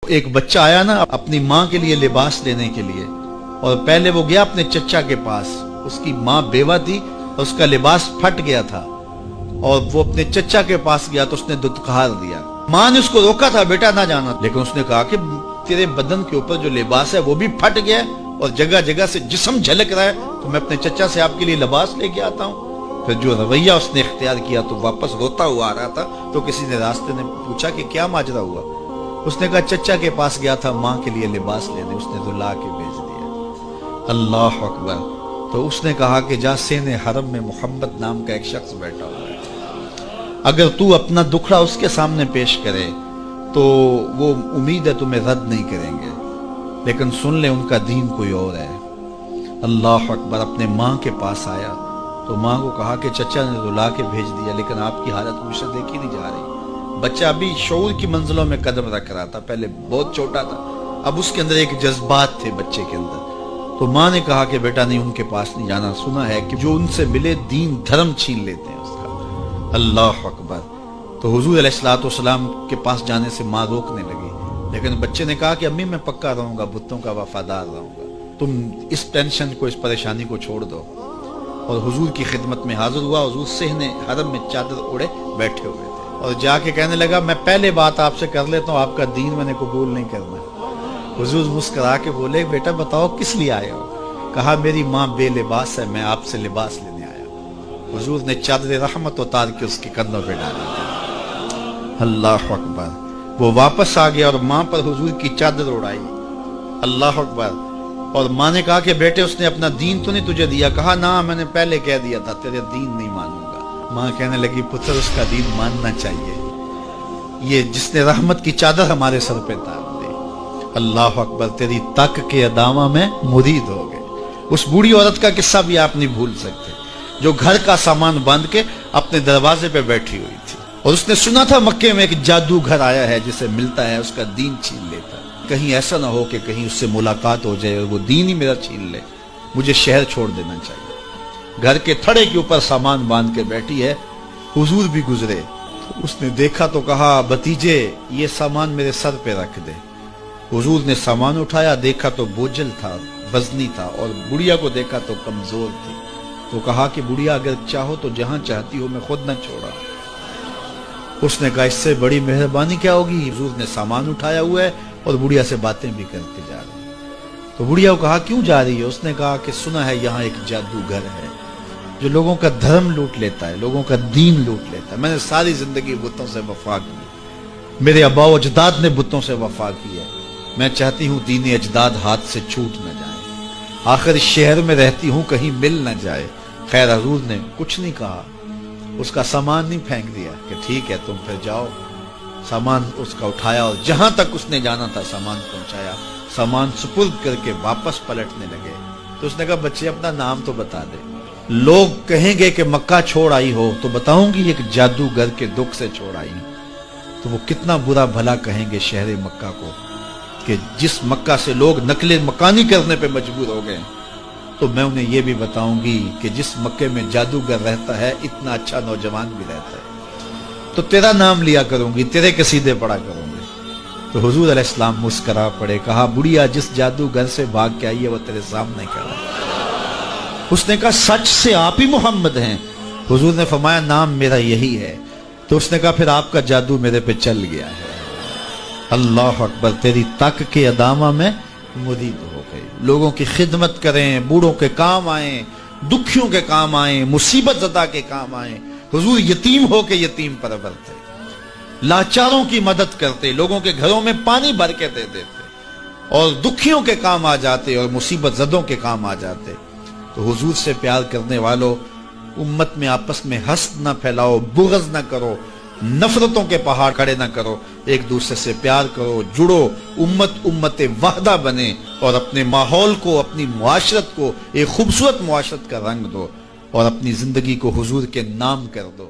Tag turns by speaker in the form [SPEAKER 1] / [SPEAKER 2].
[SPEAKER 1] ایک بچہ آیا نا اپنی ماں کے لیے لباس لینے کے لیے، اور پہلے وہ گیا اپنے چچا کے پاس، اس کی ماں بیوہ تھی اور اس کا لباس پھٹ گیا تھا، اور وہ اپنے چچا کے پاس گیا تو اس نے دتکار دیا۔ ماں نے اس کو روکا تھا بیٹا نہ جانا، لیکن اس نے کہا کہ تیرے بدن کے اوپر جو لباس ہے وہ بھی پھٹ گیا ہے اور جگہ جگہ سے جسم جھلک رہا ہے، تو میں اپنے چچا سے آپ کے لیے لباس لے کے آتا ہوں۔ پھر جو رویہ اس نے اختیار کیا تو واپس روتا ہوا آ رہا تھا، تو کسی نے راستے نے پوچھا کہ کیا ماجرا ہوا؟ اس نے کہا چچا کے پاس گیا تھا ماں کے لیے لباس لینے، اس نے تو لا کے بھیج دیا۔ اللہ اکبر۔ تو اس نے کہا کہ جا سین حرم میں محمد نام کا ایک شخص بیٹھا ہوا ہے، اگر تو اپنا دکھڑا اس کے سامنے پیش کرے تو وہ امید ہے تمہیں رد نہیں کریں گے، لیکن سن لے ان کا دین کوئی اور ہے۔ اللہ اکبر۔ اپنے ماں کے پاس آیا تو ماں کو کہا کہ چچا نے تو لا کے بھیج دیا، لیکن آپ کی حالت مجھ سے دیکھی نہیں جا رہی۔ بچہ ابھی شعور کی منزلوں میں قدم رکھ رہا تھا، پہلے بہت چھوٹا تھا، اب اس کے اندر ایک جذبات تھے بچے کے اندر۔ تو ماں نے کہا کہ بیٹا نہیں، ان کے پاس نہیں جانا، سنا ہے کہ جو ان سے ملے دین دھرم چھین لیتے ہیں اس کا۔ اللہ اکبر۔ تو حضور علیہ الصلوۃ والسلام کے پاس جانے سے ماں روکنے لگی، لیکن بچے نے کہا کہ امی میں پکا رہوں گا، بتوں کا وفادار رہوں گا، تم اس ٹینشن کو، اس پریشانی کو چھوڑ دو۔ اور حضور کی خدمت میں حاضر ہوا۔ حضور صحن حرم میں چادر اوڑے بیٹھے ہوئے تھے، اور جا کے کہنے لگا میں پہلے بات آپ سے کر لیتا ہوں، آپ کا دین میں نے قبول نہیں کرنا۔ حضور مسکرا کے بولے بیٹا بتاؤ کس لیے آئے ہو؟ کہا میری ماں بے لباس ہے، میں آپ سے لباس لینے آیا ہوں۔ حضور نے چادر رحمت اتار کے اس کے کندھوں پہ ڈالی۔ اللہ اکبر۔ وہ واپس آ گیا اور ماں پر حضور کی چادر اڑائی۔ اللہ اکبر۔ اور ماں نے کہا کہ بیٹے اس نے اپنا دین تو نہیں تجھے دیا؟ کہا نہ، میں نے پہلے کہہ دیا تھا تیرے دین نہیں مانوں گا۔ ماں کہنے لگی پتر اس کا دین ماننا چاہیے، یہ جس نے رحمت کی چادر ہمارے سر پہ تار دی۔ اللہ اکبر۔ تیری تک کے ادامہ میں مرید ہو گئے۔ اس بوڑھی عورت کا قصہ بھی آپ نہیں بھول سکتے، جو گھر کا سامان باندھ کے اپنے دروازے پہ بیٹھی ہوئی تھی، اور اس نے سنا تھا مکے میں ایک جادوگر آیا ہے جسے ملتا ہے اس کا دین چھین لیتا ہے، کہیں ایسا نہ ہو کہ کہیں اس سے ملاقات ہو جائے اور وہ دین ہی میرا چھین لے، مجھے شہر چھوڑ دینا چاہیے۔ گھر کے تھڑے کے اوپر سامان باندھ کے بیٹھی ہے۔ حضور بھی گزرے، اس نے دیکھا تو کہا بھتیجے یہ سامان میرے سر پہ رکھ دے۔ حضور نے سامان اٹھایا، دیکھا تو بوجھل تھا، وزنی تھا، اور بڑھیا کو دیکھا تو کمزور تھی، تو کہا کہ بڑھیا اگر چاہو تو جہاں چاہتی ہو میں خود نہ چھوڑا۔ اس نے کہا اس سے بڑی مہربانی کیا ہوگی؟ حضور نے سامان اٹھایا ہوا ہے اور بڑھیا سے باتیں بھی کرتے جا رہے ہیں۔ تو بڑھیا کو کہا کیوں جا رہی ہے؟ اس نے کہا کہ سنا ہے یہاں ایک جادوگر ہے جو لوگوں کا دھرم لوٹ لیتا ہے، لوگوں کا دین لوٹ لیتا ہے۔ میں نے ساری زندگی بتوں سے وفا کی، میرے آباء و اجداد نے بتوں سے وفا کی ہے، میں چاہتی ہوں دین اجداد ہاتھ سے چھوٹ نہ جائے، آخر اس شہر میں رہتی ہوں کہیں مل نہ جائے۔ خیر حضور نے کچھ نہیں کہا، اس کا سامان نہیں پھینک دیا کہ ٹھیک ہے تم پھر جاؤ۔ سامان اس کا اٹھایا اور جہاں تک اس نے جانا تھا سامان پہنچایا، سامان سپرد کر کے واپس پلٹنے لگے۔ تو اس نے کہا بچے اپنا نام تو بتا دے، لوگ کہیں گے کہ مکہ چھوڑ آئی ہو تو بتاؤں گی ایک جادوگر کے دکھ سے چھوڑ آئی ہوں، تو وہ کتنا برا بھلا کہیں گے شہر مکہ کو کہ جس مکہ سے لوگ نقل مکانی کرنے پہ مجبور ہو گئے، تو میں انہیں یہ بھی بتاؤں گی کہ جس مکے میں جادوگر رہتا ہے اتنا اچھا نوجوان بھی رہتا ہے، تو تیرا نام لیا کروں گی، تیرے قصیدے پڑھا کروں گی۔ تو حضور علیہ السلام مسکرا پڑے، کہا بڑھیا جس جادوگر سے بھاگ کے آئی ہے وہ تیرے سامنے کھڑا ہے۔ اس نے کہا سچ سے آپ ہی محمد ہیں؟ حضور نے فرمایا نام میرا یہی ہے۔ تو اس نے کہا پھر آپ کا جادو میرے پہ چل گیا ہے۔ اللہ اکبر۔ تیری تک کے ادامہ میں مرید ہو گئی، لوگوں کی خدمت کریں، بوڑھوں کے کام آئیں، دکھیوں کے کام آئیں، مصیبت زدہ کے کام آئیں۔ حضور یتیم ہو کے یتیم پرور تھے، لاچاروں کی مدد کرتے، لوگوں کے گھروں میں پانی بھر کے دے دیتے، اور دکھیوں کے کام آ جاتے اور مصیبت زدوں کے کام آ جاتے۔ تو حضور سے پیار کرنے والوں، امت میں آپس میں حسد نہ پھیلاؤ، بغض نہ کرو، نفرتوں کے پہاڑ کھڑے نہ کرو، ایک دوسرے سے پیار کرو، جڑو، امت وحدہ بنے، اور اپنے ماحول کو، اپنی معاشرت کو ایک خوبصورت معاشرت کا رنگ دو، اور اپنی زندگی کو حضور کے نام کر دو۔